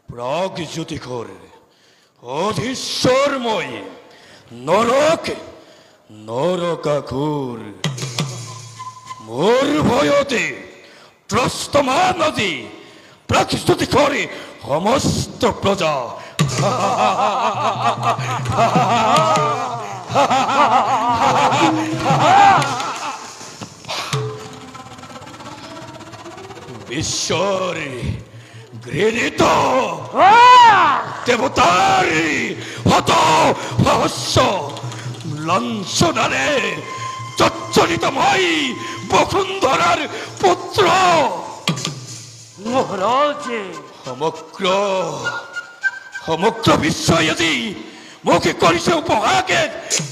প্রাগজ্যোতিকর অধীশ্বরময় নরক নরকাকুর মোর ভয়তে ত্রস্তমান নদী প্রস্তুতি করে সমস্ত প্রজা বিশ্বর ঘৃণিত দেবতার হত রহস্য লাঞ্ছনারে চচ্চরিতময় বসুন্ধরার পুত্র মহারাজ সমগ্র বিশ্ব যদি মুখে করিছে উপহাকে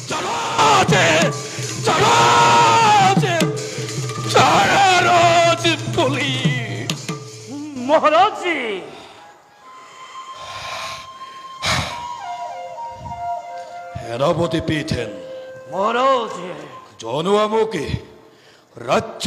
চারাজ বলি মহারাজ সেনাপতি পিঠেন মহারাজ জনোয়া মুখে রাজ্য